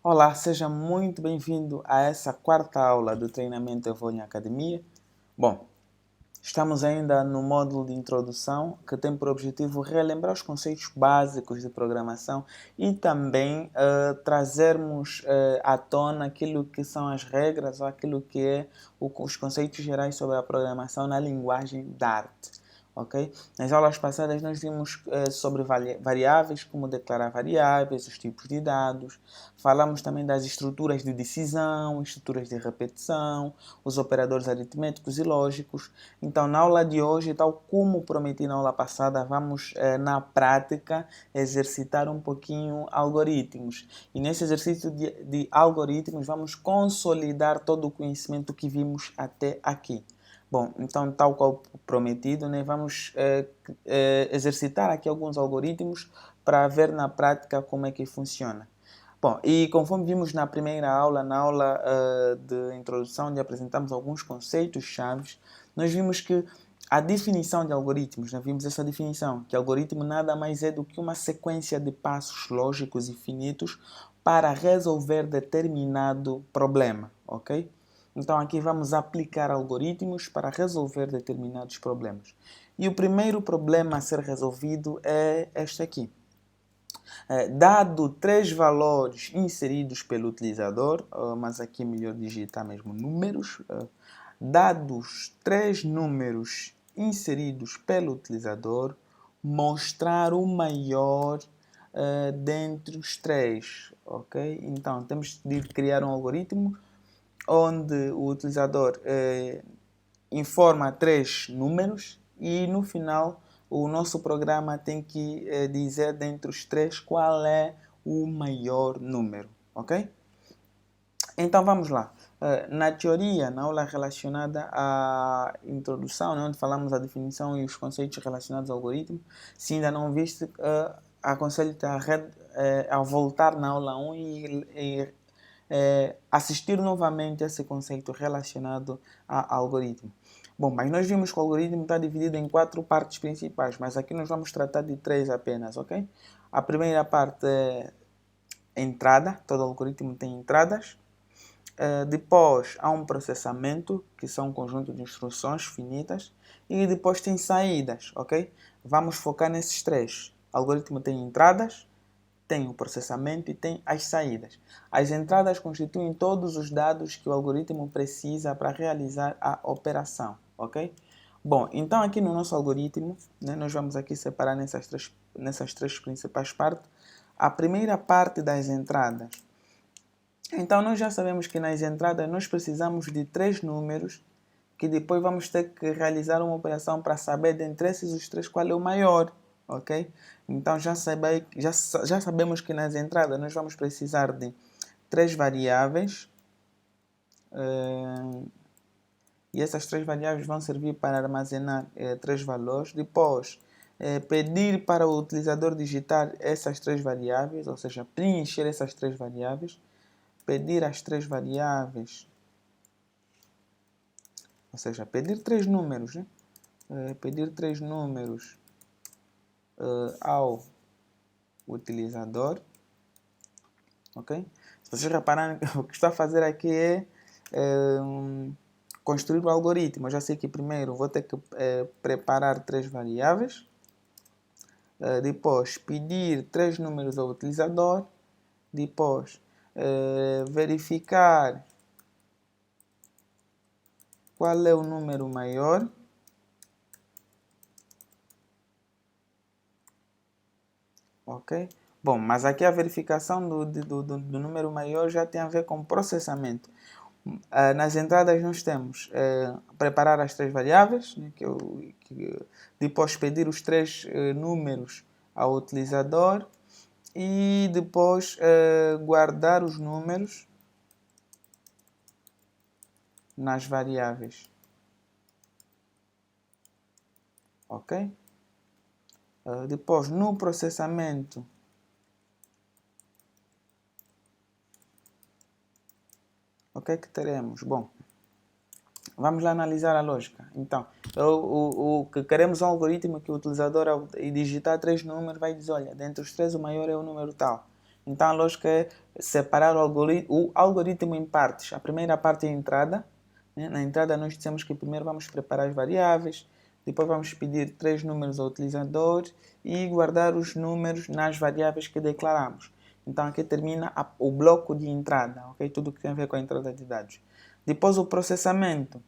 Olá, seja muito bem-vindo a essa quarta aula do treinamento Evolve Academia. Bom, estamos ainda no módulo de introdução que tem por objetivo relembrar os conceitos básicos de programação e também trazermos à tona aquilo que são as regras ou aquilo que é os conceitos gerais sobre a programação na linguagem Dart. Ok? Nas aulas passadas nós vimos sobre variáveis, como declarar variáveis, os tipos de dados. Falamos também das estruturas de decisão, estruturas de repetição, os operadores aritméticos e lógicos. Então, na aula de hoje, tal como prometi na aula passada, vamos na prática exercitar um pouquinho algoritmos. E nesse exercício de algoritmos, vamos consolidar todo o conhecimento que vimos até aqui. Bom, então, tal qual prometido, né, vamos exercitar aqui alguns algoritmos para ver na prática como é que funciona. Bom, e conforme vimos na primeira aula, na aula de introdução, onde apresentamos alguns conceitos chaves, nós vimos que a definição de algoritmos, nós vimos essa definição, que algoritmo nada mais é do que uma sequência de passos lógicos e finitos para resolver determinado problema, ok? Então aqui vamos aplicar algoritmos para resolver determinados problemas. E o primeiro problema a ser resolvido é este aqui. Dado três valores inseridos pelo utilizador, mas aqui é melhor digitar mesmo números, dados três números inseridos pelo utilizador, mostrar o maior dentre os três, ok? Então temos de criar um algoritmo onde o utilizador informa três números e no final o nosso programa tem que dizer dentre os três qual é o maior número, ok? Então vamos lá. Na teoria, na aula relacionada à introdução, né, onde falamos a definição e os conceitos relacionados ao algoritmo, se ainda não viste, aconselho-te a voltar na aula 1 e assistir novamente a esse conceito relacionado a algoritmo. Bom, mas nós vimos que o algoritmo está dividido em quatro partes principais, mas aqui nós vamos tratar de três apenas, ok? A primeira parte é entrada, todo algoritmo tem entradas. Depois há um processamento, que são um conjunto de instruções finitas. E depois tem saídas, ok? Vamos focar nesses três. O algoritmo tem entradas, tem o processamento e tem as saídas. As entradas constituem todos os dados que o algoritmo precisa para realizar a operação, ok? Bom, então aqui no nosso algoritmo, né, nós vamos aqui separar nessas três principais partes. A primeira parte das entradas. Então nós já sabemos que nas entradas nós precisamos de três números que depois vamos ter que realizar uma operação para saber dentre esses os três qual é o maior, ok? Então já sabemos que nas entradas nós vamos precisar de três variáveis e essas três variáveis vão servir para armazenar três valores. Depois pedir para o utilizador digitar essas três variáveis, ou seja, preencher essas três variáveis, pedir as três variáveis, ou seja, pedir três números, né? Pedir três números ao utilizador, ok? Se vocês repararem, o que estou a fazer aqui é construir o algoritmo. Eu já sei que primeiro vou ter que preparar três variáveis, depois pedir três números ao utilizador, depois verificar qual é o número maior, ok? Bom, mas aqui a verificação do número maior já tem a ver com processamento. Nas entradas nós temos preparar as três variáveis, né, depois pedir os três números ao utilizador e depois guardar os números nas variáveis, ok? Depois no processamento o que é que teremos? Bom, vamos lá analisar a lógica. Então, o que queremos é um algoritmo que o utilizador, ao digitar três números, vai dizer, olha, dentre os três o maior é o número tal. Então a lógica é separar o algoritmo em partes. A primeira parte é a entrada. Né? Na entrada nós dissemos que primeiro vamos preparar as variáveis, depois vamos pedir 3 números ao utilizador e guardar os números nas variáveis que declaramos. Então aqui termina o bloco de entrada, ok? Tudo que tem a ver com a entrada de dados. Depois o processamento.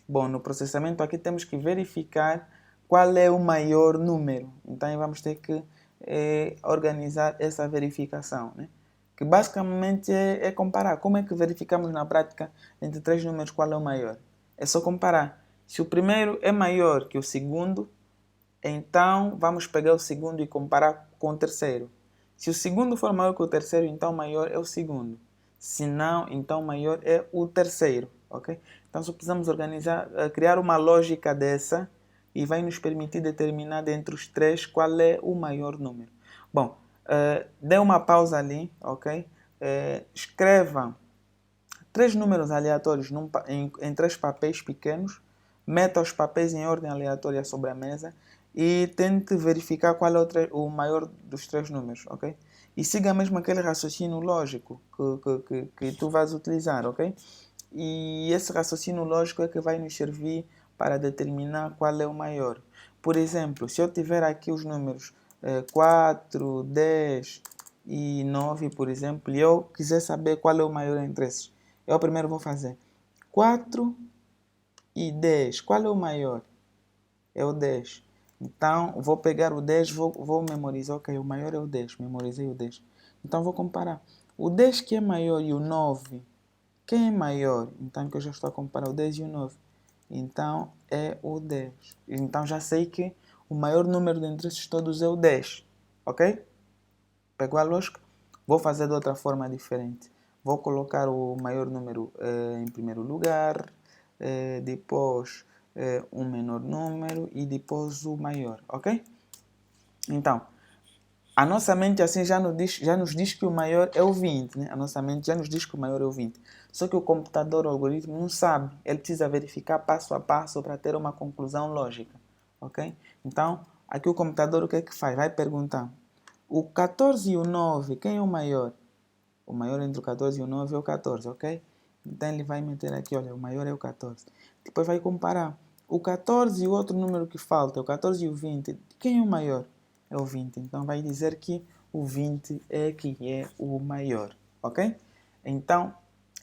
Bom, no processamento aqui temos que verificar qual é o maior número. Então vamos ter que organizar essa verificação, né? Que basicamente é comparar. Como é que verificamos na prática entre 3 números qual é o maior? É só comparar. Se o primeiro é maior que o segundo, então vamos pegar o segundo e comparar com o terceiro. Se o segundo for maior que o terceiro, então maior é o segundo. Se não, então maior é o terceiro, ok? Então só precisamos organizar, criar uma lógica dessa e vai nos permitir determinar dentre os três qual é o maior número. Bom, dê uma pausa ali, ok? Escreva 3 números aleatórios em 3 papéis pequenos, meta os papéis em ordem aleatória sobre a mesa e tente verificar qual é o maior dos 3 números, ok? E siga mesmo aquele raciocínio lógico que tu vais utilizar, ok? E esse raciocínio lógico é que vai nos servir para determinar qual é o maior. Por exemplo, se eu tiver aqui os números 4, 10 e 9, por exemplo, e eu quiser saber qual é o maior entre esses, eu primeiro vou fazer 4 e 10. Qual é o maior? É o 10. Então, vou pegar o 10, vou memorizar. Ok, o maior é o 10. Memorizei o 10. Então, vou comparar. O 10 que é maior e o 9, quem é maior? Então, que eu já estou a comparar o 10 e o 9. Então, é o 10. Então, já sei que o maior número dentre esses todos é o 10. Ok? Pegou a lógica? Vou fazer de outra forma diferente. Vou colocar o maior número em primeiro lugar, depois um menor número e depois o maior, ok? Então, a nossa mente assim já nos diz que o maior é o 20, né? A nossa mente já nos diz que o maior é o 20. Só que o computador, o algoritmo, não sabe. Ele precisa verificar passo a passo para ter uma conclusão lógica, ok? Então, aqui o computador o que é que faz? Vai perguntar, o 14 e o 9, quem é o maior? O maior entre o 14 e o 9 é o 14, ok? Então ele vai meter aqui, olha, o maior é o 14. Depois vai comparar. O 14 e o outro número que falta, o 14 e o 20, quem é o maior? É o 20. Então vai dizer que o 20 é que é o maior, ok? Então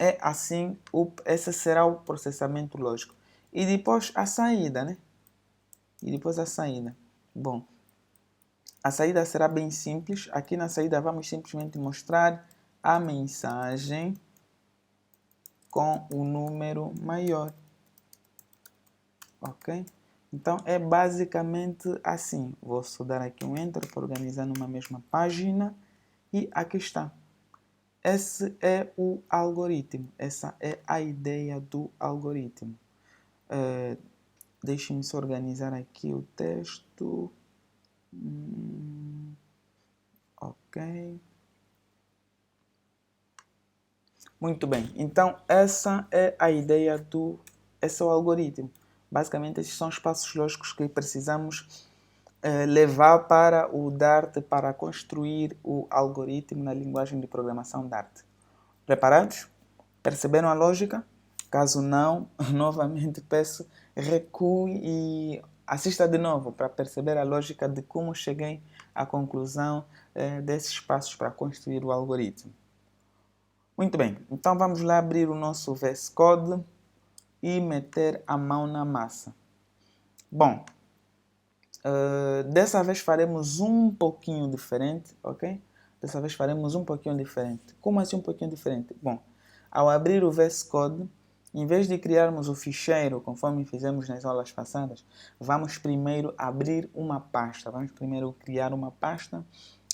é assim, esse será o processamento lógico. E depois a saída, né? E depois a saída. Bom, a saída será bem simples. Aqui na saída vamos simplesmente mostrar a mensagem com o número maior. Ok? Então é basicamente assim. Vou só dar aqui um Enter para organizar numa mesma página. E aqui está. Esse é o algoritmo. Essa é a ideia do algoritmo. Deixem-me só organizar aqui o texto. Ok. Muito bem. Então, essa é a ideia esse é o algoritmo. Basicamente, esses são os passos lógicos que precisamos levar para o Dart para construir o algoritmo na linguagem de programação Dart. Preparados? Perceberam a lógica? Caso não, novamente peço recue e assista de novo para perceber a lógica de como cheguei à conclusão desses passos para construir o algoritmo. Muito bem, então vamos lá abrir o nosso VS Code e meter a mão na massa. Bom, dessa vez faremos um pouquinho diferente, ok? Dessa vez faremos um pouquinho diferente. Como assim um pouquinho diferente? Bom, ao abrir o VS Code, em vez de criarmos o ficheiro, conforme fizemos nas aulas passadas, vamos primeiro abrir uma pasta. Vamos primeiro criar uma pasta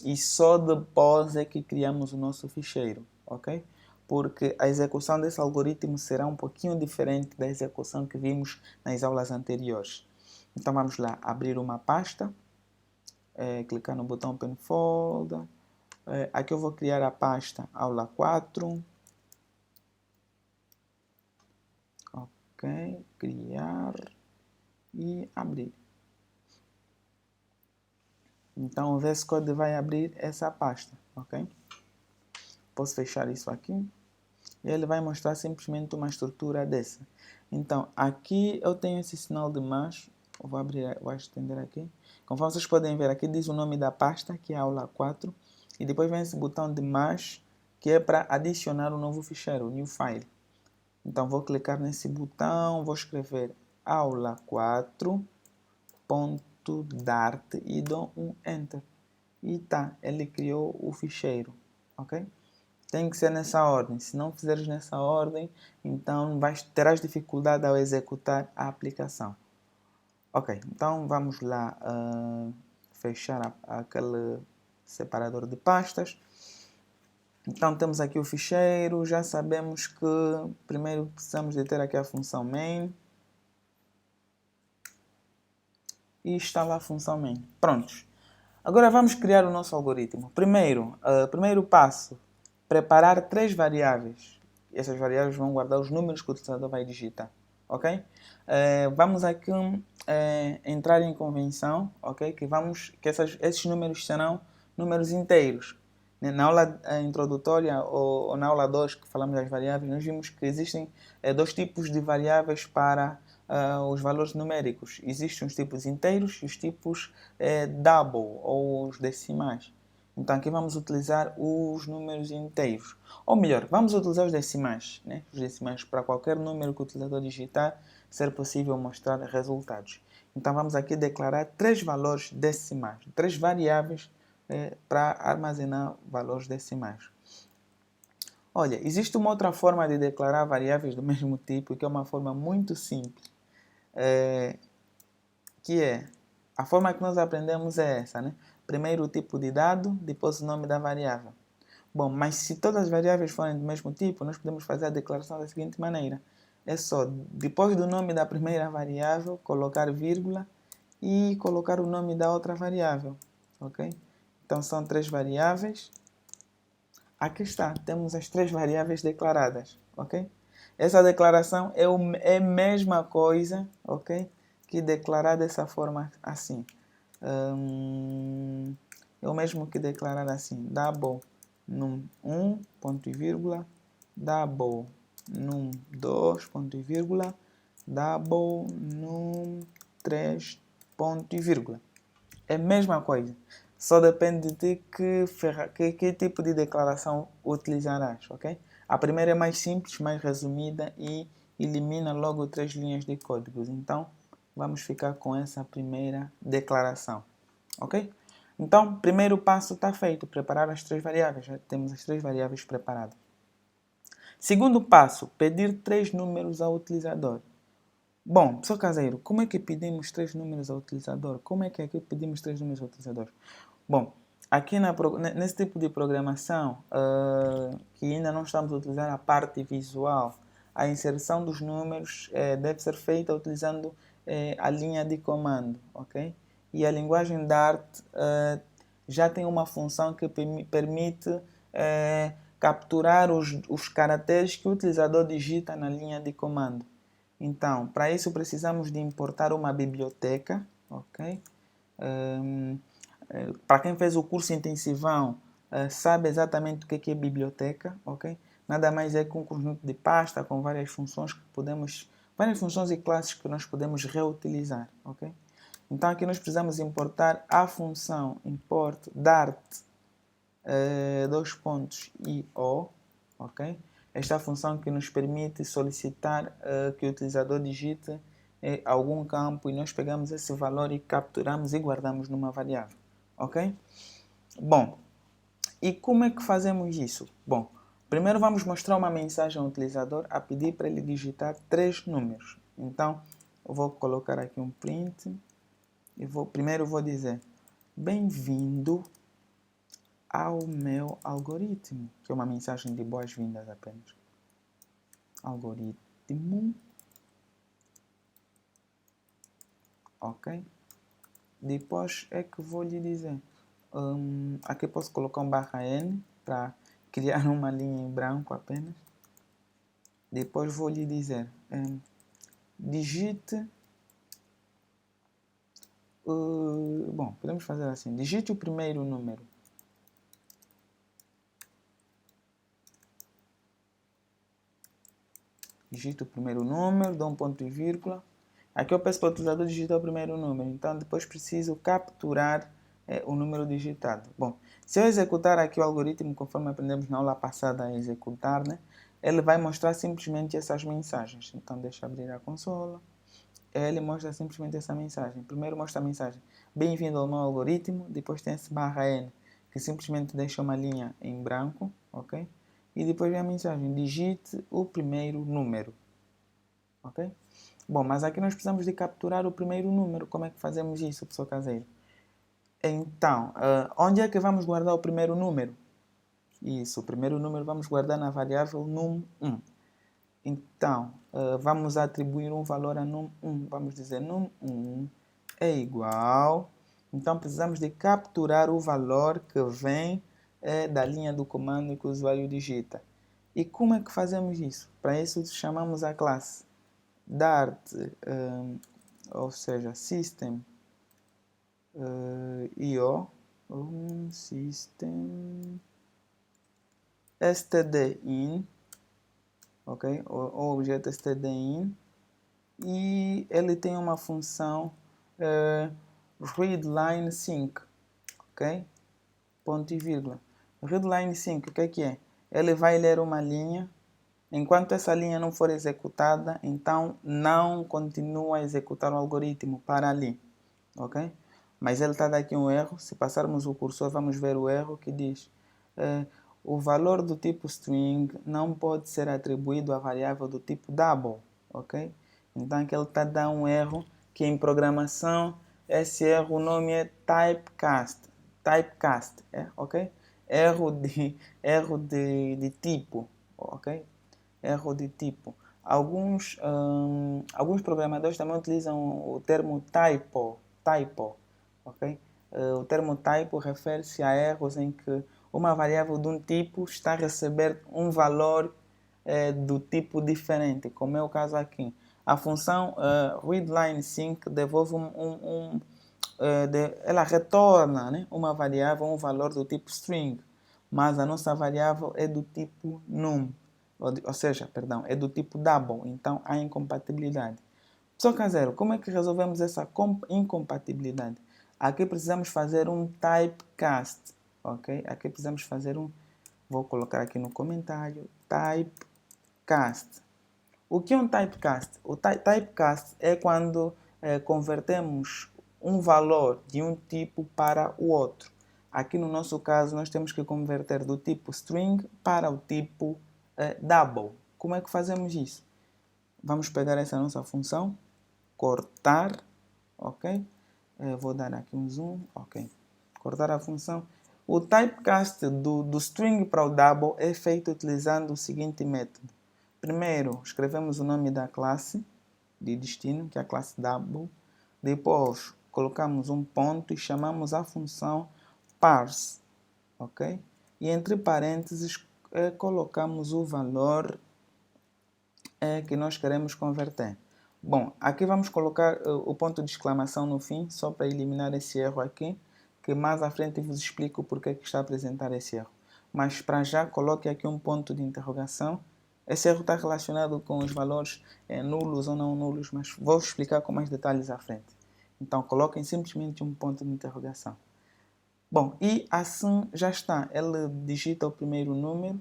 e só depois é que criamos o nosso ficheiro, ok? Porque a execução desse algoritmo será um pouquinho diferente da execução que vimos nas aulas anteriores. Então vamos lá, abrir uma pasta, clicar no botão Open Folder. Aqui eu vou criar a pasta aula 4. Ok, criar e abrir. Então o VS Code vai abrir essa pasta, ok? Posso fechar isso aqui. E ele vai mostrar simplesmente uma estrutura dessa. Então, aqui eu tenho esse sinal de mais. Eu vou abrir, vou estender aqui. Conforme vocês podem ver, aqui diz o nome da pasta, que é a aula 4. E depois vem esse botão de mais, que é para adicionar um novo ficheiro, New File. Então, vou clicar nesse botão, vou escrever aula 4.dart e dou um Enter. E tá, ele criou o ficheiro, ok? Tem que ser nessa ordem. Se não fizeres nessa ordem, então terás dificuldade ao executar a aplicação. Ok, então vamos lá fechar aquele separador de pastas. Então temos aqui o ficheiro. Já sabemos que primeiro precisamos de ter aqui a função main. E instalar a função main. Prontos. Agora vamos criar o nosso algoritmo. Primeiro passo, preparar 3 variáveis. Essas variáveis vão guardar os números que o utilizador vai digitar. Ok? Vamos aqui entrar em convenção, ok? Que esses números serão números inteiros. Na aula introdutória ou na aula 2 que falamos das variáveis, nós vimos que existem 2 tipos de variáveis para os valores numéricos. Existem os tipos inteiros e os tipos double ou os decimais. Então aqui vamos utilizar os números inteiros. Ou melhor, vamos utilizar os decimais. Né? Os decimais para qualquer número que o utilizador digitar, ser possível mostrar resultados. Então vamos aqui declarar 3 valores decimais, 3 variáveis para armazenar valores decimais. Olha, existe uma outra forma de declarar variáveis do mesmo tipo, que é uma forma muito simples. Que é, a forma que nós aprendemos é essa, né? Primeiro o tipo de dado, depois o nome da variável. Bom, mas se todas as variáveis forem do mesmo tipo, nós podemos fazer a declaração da seguinte maneira. É só, depois do nome da primeira variável, colocar vírgula e colocar o nome da outra variável, ok? Então são 3 variáveis. Aqui está, temos as 3 variáveis declaradas, ok? Essa declaração é a mesma coisa, ok? Que declarar dessa forma assim. É o mesmo que declarar assim, double num 1, ponto e vírgula, double num 2, ponto e vírgula, double num 3, ponto e vírgula. É a mesma coisa. Só depende de que tipo de declaração utilizarás, ok? A primeira é mais simples, mais resumida e elimina logo 3 linhas de códigos. Então, vamos ficar com essa primeira declaração, ok? Então, primeiro passo está feito, preparar as 3 variáveis. Já temos as 3 variáveis preparadas. Segundo passo, pedir 3 números ao utilizador. Bom, pessoal caseiro, como é que pedimos 3 números ao utilizador? Como é que aqui pedimos 3 números ao utilizador? Bom, aqui nesse tipo de programação, que ainda não estamos a utilizar a parte visual, a inserção dos números deve ser feita utilizando a linha de comando, ok? E a linguagem Dart já tem uma função que permite capturar os caracteres que o utilizador digita na linha de comando. Então, para isso precisamos de importar uma biblioteca, ok? Para quem fez o curso intensivão, sabe exatamente o que é biblioteca, ok? Nada mais é que um conjunto de pasta com várias funções várias funções e classes que nós podemos reutilizar, ok? Então aqui nós precisamos importar a função import dart io, ok? Esta função que nos permite solicitar que o utilizador digite algum campo e nós pegamos esse valor e capturamos e guardamos numa variável, ok? Bom, e como é que fazemos isso? Bom, primeiro vamos mostrar uma mensagem ao utilizador a pedir para ele digitar 3 números. Então, eu vou colocar aqui um print e primeiro vou dizer bem-vindo ao meu algoritmo, que é uma mensagem de boas-vindas apenas. Algoritmo. Ok? Depois é que vou lhe dizer. Aqui posso colocar um /n para criar uma linha em branco apenas. Depois vou lhe dizer. Digite. Bom, podemos fazer assim. Digite o primeiro número. digito o primeiro número, dou um ponto e vírgula. Aqui eu peço para o utilizador digitar o primeiro número, então depois preciso capturar o número digitado. Bom, se eu executar aqui o algoritmo, conforme aprendemos na aula passada a executar, né, ele vai mostrar simplesmente essas mensagens. Então deixa eu abrir a consola. Ele mostra simplesmente essa mensagem. Primeiro mostra a mensagem: bem-vindo ao meu algoritmo. Depois tem esse /n, que simplesmente deixa uma linha em branco, ok? E depois vem a mensagem: digite o primeiro número, ok? Bom, mas aqui nós precisamos de capturar o primeiro número. Como é que fazemos isso, professor Caseiro? Então, onde é que vamos guardar o primeiro número? Isso, o primeiro número vamos guardar na variável num1. Então, vamos atribuir um valor a num1. Vamos dizer num1 é igual. Então, precisamos de capturar o valor que vem da linha do comando que o usuário digita. E como é que fazemos isso? Para isso, chamamos a classe Dart, ou seja, System IO, System stdin, ok? O objeto stdin, e ele tem uma função readLineSync, ok? Ponto e vírgula. readLineSync, o que é? Ele vai ler uma linha. Enquanto essa linha não for executada, então não continua a executar o algoritmo para ali, ok? Mas ele está daqui um erro. Se passarmos o cursor, vamos ver o erro que diz o valor do tipo string não pode ser atribuído à variável do tipo double, ok? Então aqui ele está dando um erro que em programação esse erro, o nome é typecast, ok? Erro de tipo, ok? Erro de tipo. Alguns programadores também utilizam o termo typo, ok? O termo typo refere-se a erros em que uma variável de um tipo está a receber um valor do tipo diferente, como é o caso aqui. A função readLineSync devolve ela retorna, né, uma variável, um valor do tipo string, mas a nossa variável é do tipo num, ou seja, perdão, é do tipo double, então há incompatibilidade. Professor Caseiro, como é que resolvemos essa incompatibilidade? Aqui precisamos fazer um typecast, ok? Aqui precisamos fazer vou colocar aqui no comentário, typecast. O que é um typecast? O typecast é quando convertemos um valor de um tipo para o outro. Aqui no nosso caso, nós temos que converter do tipo string para o tipo double. Como é que fazemos isso? Vamos pegar essa nossa função, cortar, ok? Vou dar aqui um zoom, ok. Cortar a função. O typecast do string para o double é feito utilizando o seguinte método. Primeiro, escrevemos o nome da classe de destino, que é a classe double. Depois, colocamos um ponto e chamamos a função parse, ok? E entre parênteses, colocamos o valor que nós queremos converter. Bom, aqui vamos colocar o ponto de exclamação no fim, só para eliminar esse erro aqui, que mais à frente vos explico porque que está a apresentar esse erro. Mas para já, coloque aqui um ponto de interrogação. Esse erro está relacionado com os valores nulos ou não nulos, mas vou explicar com mais detalhes à frente. Então, coloquem simplesmente um ponto de interrogação. Bom, e assim já está. Ele digita o primeiro número.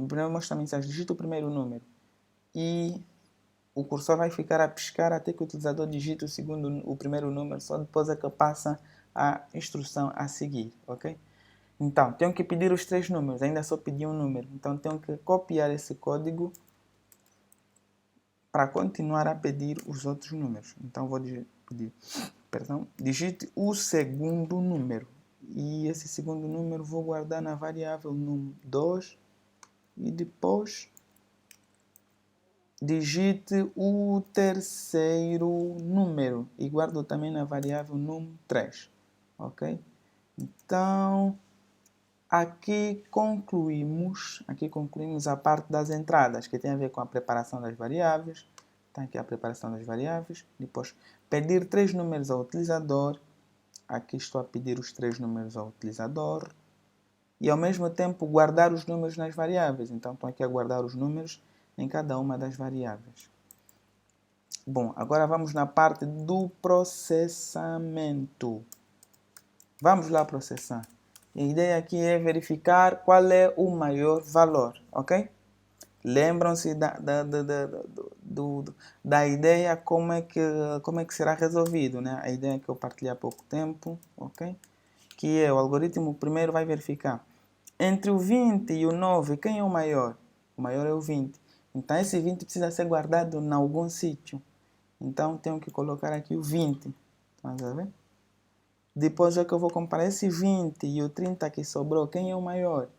Primeiro mostra a mensagem, digita o primeiro número. E o cursor vai ficar a piscar até que o utilizador digite o primeiro número, só depois é que passa a instrução a seguir, ok? Então, tenho que pedir os 3 números, ainda só pedi um número. Então, tenho que copiar esse código para continuar a pedir os outros números. Então, vou pedir, digite o segundo número. E esse segundo número vou guardar na variável num2 e depois digite o terceiro número e guardo também na variável num3, ok? Então, aqui concluímos a parte das entradas, que tem a ver com a preparação das variáveis. Está aqui a preparação das variáveis. Depois, pedir 3 números ao utilizador. Aqui estou a pedir os 3 números ao utilizador. E ao mesmo tempo guardar os números nas variáveis. Então, estou aqui a guardar os números em cada uma das variáveis. Bom, agora vamos na parte do processamento. Vamos lá processar. A ideia aqui é verificar qual é o maior valor, ok? Lembram-se da ideia como é que será resolvido, né? A ideia que eu partilhei há pouco tempo, ok? Que é o algoritmo primeiro vai verificar entre o 20 e o 9, quem é o maior? O maior é o 20. Então esse 20 precisa ser guardado em algum sítio. Então tenho que colocar aqui o 20. Vamos ver? Depois é que eu vou comparar esse 20 e o 30 que sobrou, quem é o maior?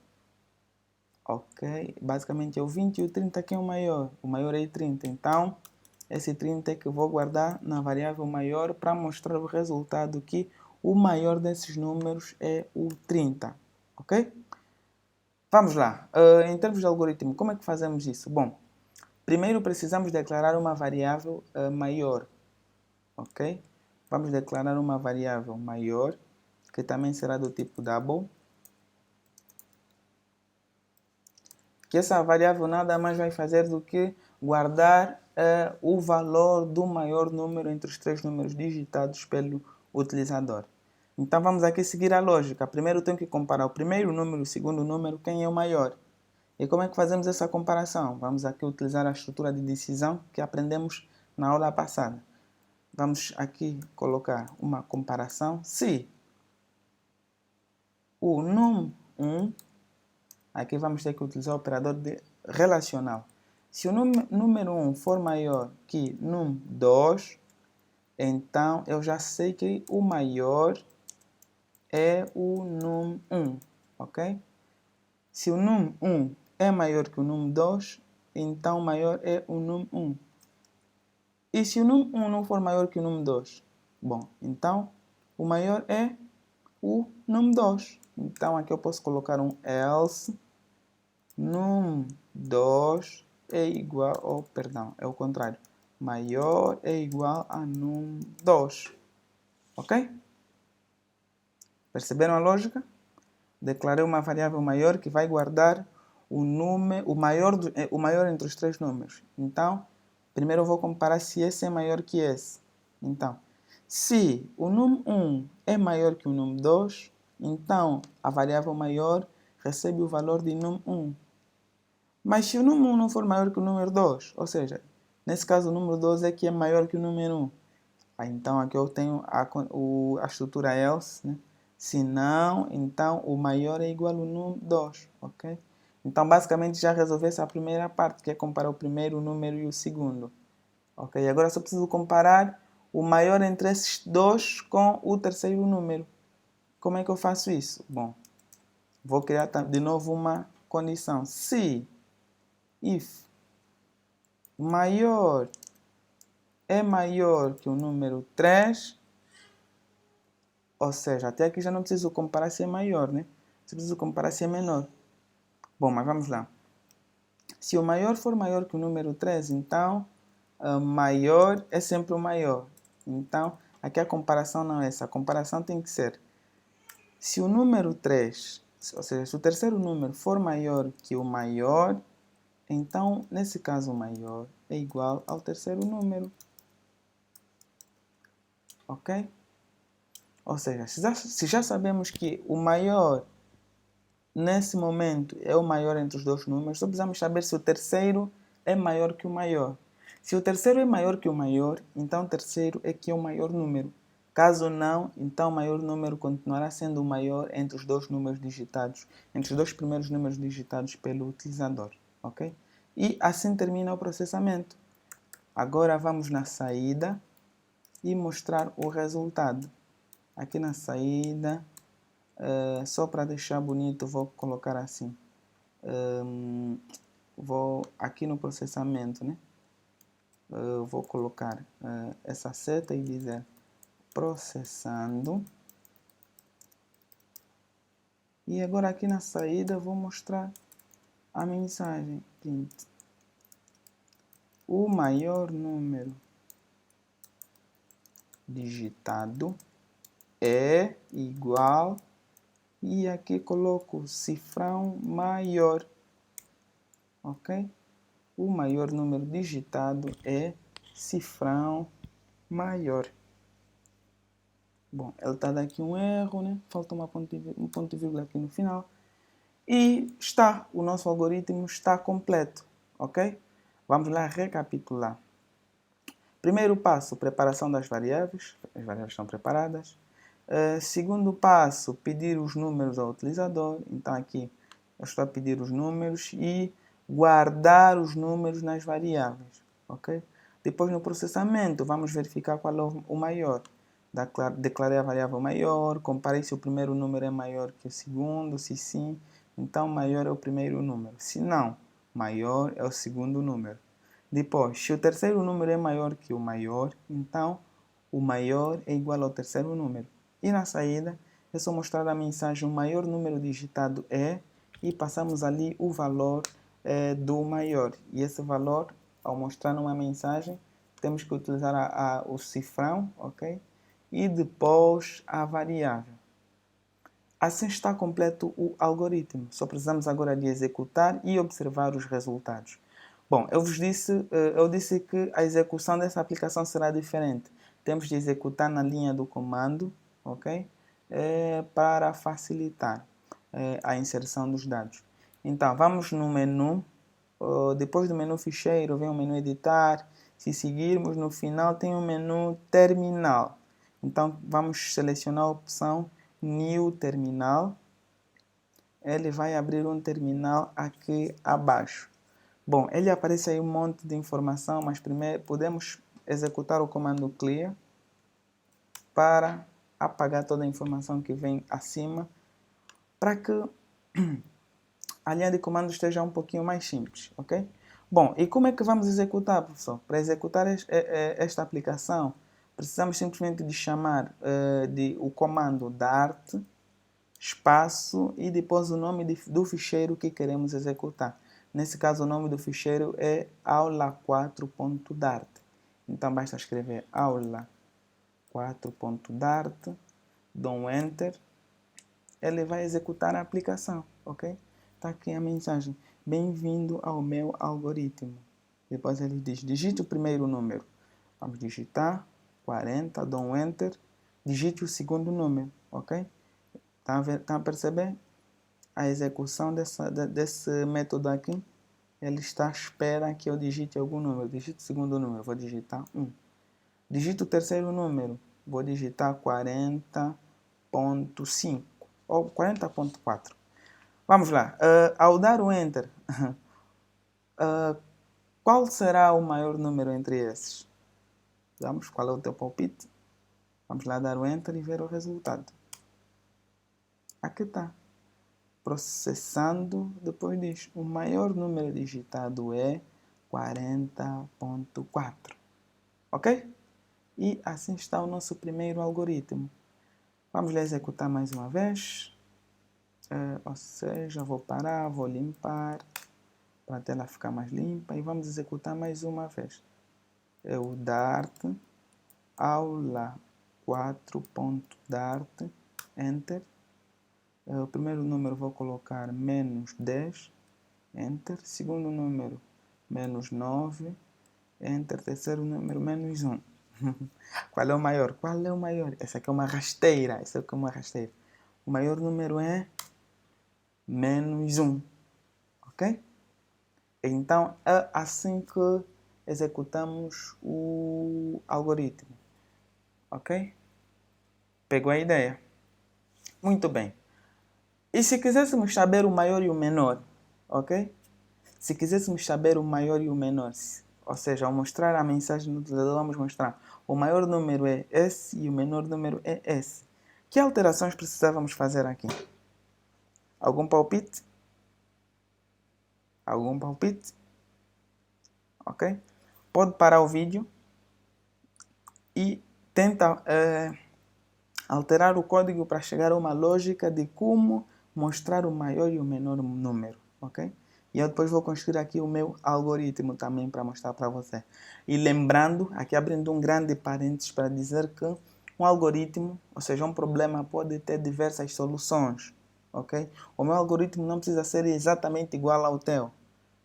Ok, basicamente é o 20 e o 30 quem é o maior? O maior é o 30. Então esse 30 é que eu vou guardar na variável maior para mostrar o resultado que o maior desses números é o 30. Ok? Vamos lá. Em termos de algoritmo, como é que fazemos isso? Bom, primeiro precisamos declarar uma variável maior. Ok? Vamos declarar uma variável maior, que também será do tipo double. Que essa variável nada mais vai fazer do que guardar o valor do maior número entre os três números digitados pelo utilizador. Então vamos aqui seguir a lógica. Primeiro tenho que comparar o primeiro número e o segundo número, quem é o maior. E como é que fazemos essa comparação? Vamos aqui utilizar a estrutura de decisão que aprendemos na aula passada. Vamos aqui colocar uma comparação. Se o num1, aqui vamos ter que utilizar o operador relacional. Se o número 1 for maior que num2, então eu já sei que o maior é o num1, ok? Se o num1 é maior que o num2, então o maior é o num1. E se o num1 não for maior que o num2? Bom, então o maior é o num2. Então aqui eu posso colocar um else num2 é igual, perdão, é o contrário. Maior é igual a num2. Ok? Perceberam a lógica? Declarei uma variável maior que vai guardar o maior entre os três números. Então, primeiro eu vou comparar se esse é maior que esse. Então, se o num1 é maior que o num2, então a variável maior recebe o valor de num1. Mas se o número 1 não for maior que o número 2, ou seja, nesse caso o número 2 é que é maior que o número 1. Então aqui eu tenho a estrutura else, né? Se não, então o maior é igual ao número 2, ok? Então basicamente já resolvi essa primeira parte, que é comparar o primeiro número e o segundo. Ok? Agora só preciso comparar o maior entre esses dois com o terceiro número. Como é que eu faço isso? Bom, vou criar de novo uma condição. Se if maior é maior que o número 3, ou seja, até aqui já não preciso comparar se é maior, né? Só preciso comparar se é menor. Bom, mas vamos lá. Se o maior for maior que o número 3, então maior é sempre o maior. Então, aqui a comparação não é essa. A comparação tem que ser se o número 3, ou seja, se o terceiro número for maior que o maior, então, nesse caso, o maior é igual ao terceiro número. Ok? Ou seja, se já sabemos que o maior nesse momento é o maior entre os dois números, só precisamos saber se o terceiro é maior que o maior. Se o terceiro é maior que o maior, então o terceiro é que é o maior número. Caso não, então o maior número continuará sendo o maior entre os dois números digitados, entre os dois primeiros números digitados pelo utilizador. Ok? E assim termina o processamento. Agora vamos na saída e mostrar o resultado. Aqui na saída, só para deixar bonito, vou colocar assim. Vou aqui no processamento, né? Vou colocar essa seta e dizer processando. E agora aqui na saída vou mostrar a mensagem. O maior número digitado é igual, e aqui coloco cifrão maior, ok? O maior número digitado é cifrão maior. Bom, ele está daqui um erro, né? Falta um ponto de vírgula aqui no final. E o nosso algoritmo está completo, ok? Vamos lá recapitular. Primeiro passo, preparação das variáveis. As variáveis estão preparadas. Segundo passo, pedir os números ao utilizador. Então aqui eu estou a pedir os números e guardar os números nas variáveis, ok? Depois no processamento, vamos verificar qual é o maior. Declarei a variável maior, comparei se o primeiro número é maior que o segundo, se sim, então maior é o primeiro número. Se não, maior é o segundo número. Depois, se o terceiro número é maior que o maior, então o maior é igual ao terceiro número. E na saída, é só mostrar a mensagem o maior número digitado é e passamos ali o valor do maior. E esse valor, ao mostrar numa mensagem, temos que utilizar o cifrão, ok? E depois a variável. Assim está completo o algoritmo. Só precisamos agora de executar e observar os resultados. Bom, eu disse que a execução dessa aplicação será diferente. Temos de executar na linha do comando, ok? Para facilitar a inserção dos dados. Então, vamos no menu. Depois do menu ficheiro, vem o menu editar. Se seguirmos, no final tem o menu terminal. Então, vamos selecionar a opção New Terminal. Ele vai abrir um terminal aqui abaixo. Bom, ele aparece aí um monte de informação, mas primeiro podemos executar o comando clear para apagar toda a informação que vem acima, para que a linha de comando esteja um pouquinho mais simples, ok? Bom, e como é que vamos executar, professor? Para executar esta aplicação, precisamos simplesmente de chamar o comando Dart, espaço e depois o nome do ficheiro que queremos executar. Nesse caso, o nome do ficheiro é aula4.dart. Então, basta escrever aula4.dart, dou um Enter, ele vai executar a aplicação, ok? Está aqui a mensagem, bem-vindo ao meu algoritmo. Depois ele diz, digite o primeiro número. Vamos digitar 40, dou um Enter, digite o segundo número, ok? Estão a perceber? A execução desse método aqui, ele está à espera que eu digite algum número. Digite o segundo número, vou digitar 1. Digite o terceiro número, vou digitar 40.5 ou 40.4. Vamos lá. Ao dar o Enter, qual será o maior número entre esses? Vamos, qual é o teu palpite? Vamos lá dar o Enter e ver o resultado. Aqui está. Processando, depois diz, o maior número digitado é 40.4. Ok? E assim está o nosso primeiro algoritmo. Vamos lá executar mais uma vez. Ou seja, vou parar, vou limpar, para a tela ficar mais limpa. E vamos executar mais uma vez. É o Dart, aula 4.dart, Enter. O primeiro número vou colocar menos 10, Enter. Segundo número, menos 9, Enter. Terceiro número, menos 1. Qual é o maior? Qual é o maior? Essa aqui é uma rasteira. Essa aqui é uma rasteira. O maior número é menos 1. Ok? Então, é assim que executamos o algoritmo. Ok? Pegou a ideia? Muito bem. E se quiséssemos saber o maior e o menor, ok? Se quiséssemos saber o maior e o menor, ou seja, ao mostrar a mensagem no utilizador, vamos mostrar o maior número é esse e o menor número é esse. Que alterações precisávamos fazer aqui? Algum palpite? Algum palpite? Ok? Pode parar o vídeo e tenta alterar o código para chegar a uma lógica de como mostrar o maior e o menor número, ok? E eu depois vou construir aqui o meu algoritmo também para mostrar para você. E lembrando, aqui abrindo um grande parênteses para dizer que um algoritmo, ou seja, um problema pode ter diversas soluções, ok? O meu algoritmo não precisa ser exatamente igual ao teu,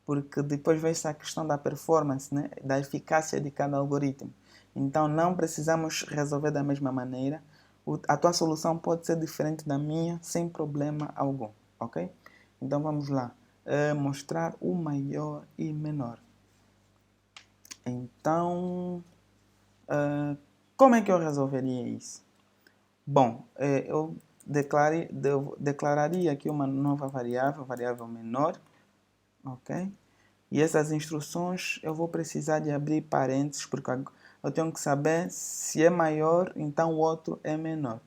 porque depois vem-se a questão da performance, né? Da eficácia de cada algoritmo. Então não precisamos resolver da mesma maneira. A tua solução pode ser diferente da minha sem problema algum, ok? Então vamos lá. Mostrar o maior e menor. Então, como é que eu resolveria isso? Bom, eu declararia aqui uma nova variável menor, ok? E essas instruções eu vou precisar de abrir parênteses, porque eu tenho que saber se é maior, então o outro é menor.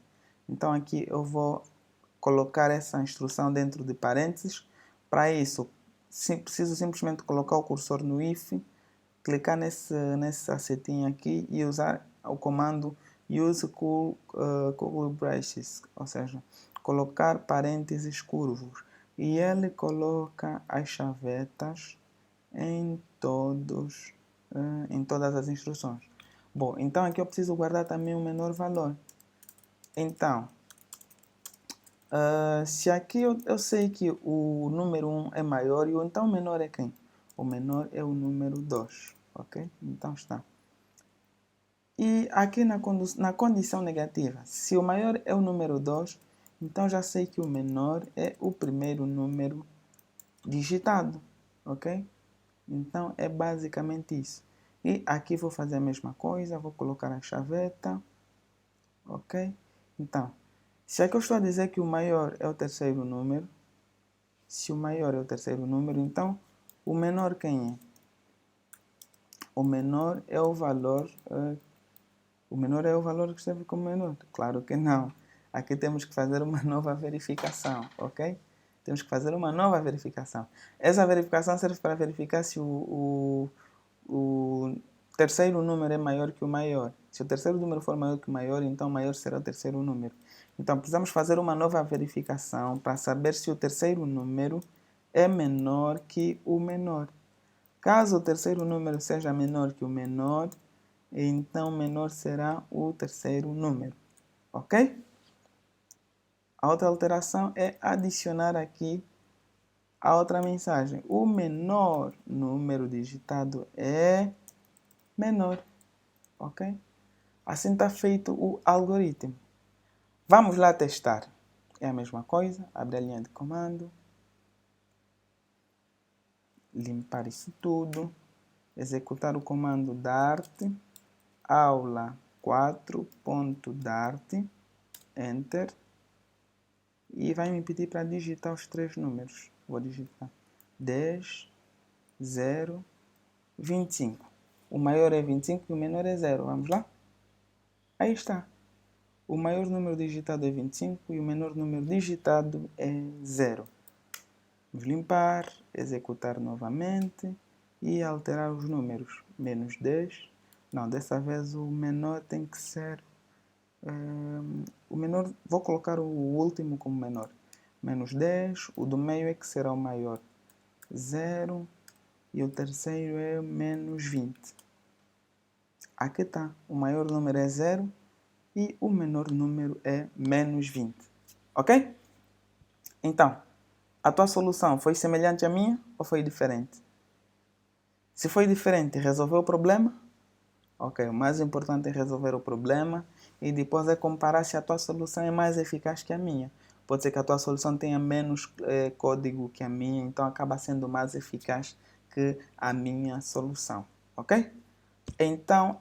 Então aqui eu vou colocar essa instrução dentro de parênteses. Para isso, preciso simplesmente colocar o cursor no if, clicar nessa setinha aqui e usar o comando use curly braces, ou seja, colocar parênteses curvos. E ele coloca as chavetas em todas as instruções. Bom, então aqui eu preciso guardar também o menor valor. Então, se aqui eu sei que o número 1 é maior, então o menor é quem? O menor é o número 2, ok? Então está. E aqui na condição negativa, se o maior é o número 2, então já sei que o menor é o primeiro número digitado, ok? Então é basicamente isso. E aqui vou fazer a mesma coisa, vou colocar a chaveta, ok? Então, se aqui eu estou a dizer que o maior é o terceiro número, se o maior é o terceiro número, então o menor quem é? O menor é o valor que esteve como menor? Claro que não. Aqui temos que fazer uma nova verificação, ok? Temos que fazer uma nova verificação. Essa verificação serve para verificar se o terceiro número é maior que o maior. Se o terceiro número for maior que o maior, então o maior será o terceiro número. Então precisamos fazer uma nova verificação para saber se o terceiro número é menor que o menor. Caso o terceiro número seja menor que o menor, então menor será o terceiro número, ok? A outra alteração é adicionar aqui a outra mensagem. O menor número digitado é menor, ok? Assim está feito o algoritmo. Vamos lá testar. É a mesma coisa, abre a linha de comando, limpar isso tudo, executar o comando dart, aula 4.dart, enter, e vai me pedir para digitar os três números. Vou digitar 10, 0, 25. O maior é 25 e o menor é 0. Vamos lá? Aí está. O maior número digitado é 25 e o menor número digitado é 0. Vamos limpar, executar novamente e alterar os números. Menos 10. Não, dessa vez o menor tem que ser... o menor, vou colocar o último como menor. Menos 10, o do meio é que será o maior. 0 e o terceiro é menos 20. Aqui está, o maior número é 0 e o menor número é menos 20. Ok? Então, a tua solução foi semelhante à minha ou foi diferente? Se foi diferente, resolveu o problema? Ok, o mais importante é resolver o problema e depois é comparar se a tua solução é mais eficaz que a minha. Pode ser que a tua solução tenha menos código que a minha, então acaba sendo mais eficaz que a minha solução, ok? Então,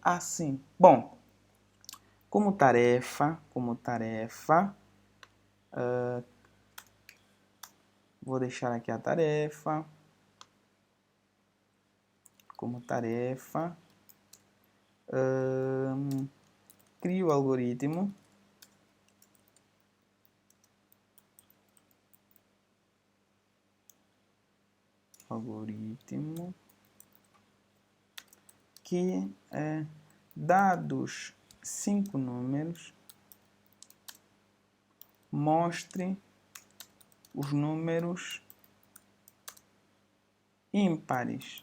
assim. Bom, como tarefa, vou deixar aqui a tarefa. Como tarefa, crio o algoritmo. Que é dados 5 números, mostre os números ímpares,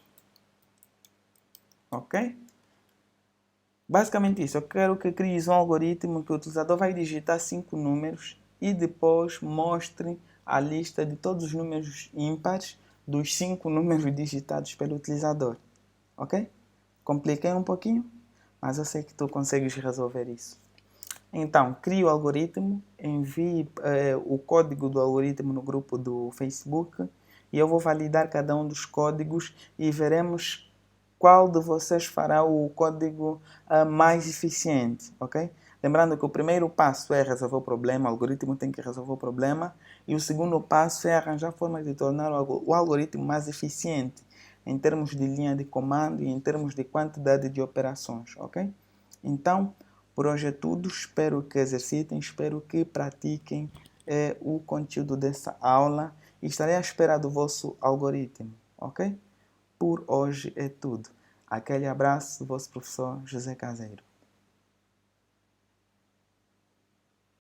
ok? Basicamente isso, eu quero que cries um algoritmo que o utilizador vai digitar 5 números e depois mostre a lista de todos os números ímpares dos 5 números digitados pelo utilizador, ok? Compliquei um pouquinho, mas eu sei que tu consegues resolver isso. Então, crie o algoritmo, envie o código do algoritmo no grupo do Facebook e eu vou validar cada um dos códigos e veremos qual de vocês fará o código mais eficiente, ok? Lembrando que o primeiro passo é resolver o problema, o algoritmo tem que resolver o problema, e o segundo passo é arranjar formas de tornar o algoritmo mais eficiente em termos de linha de comando e em termos de quantidade de operações, ok? Então, por hoje é tudo, espero que exercitem, espero que pratiquem o conteúdo dessa aula e estarei à espera do vosso algoritmo, ok? Por hoje é tudo. Aquele abraço do vosso professor José Caseiro.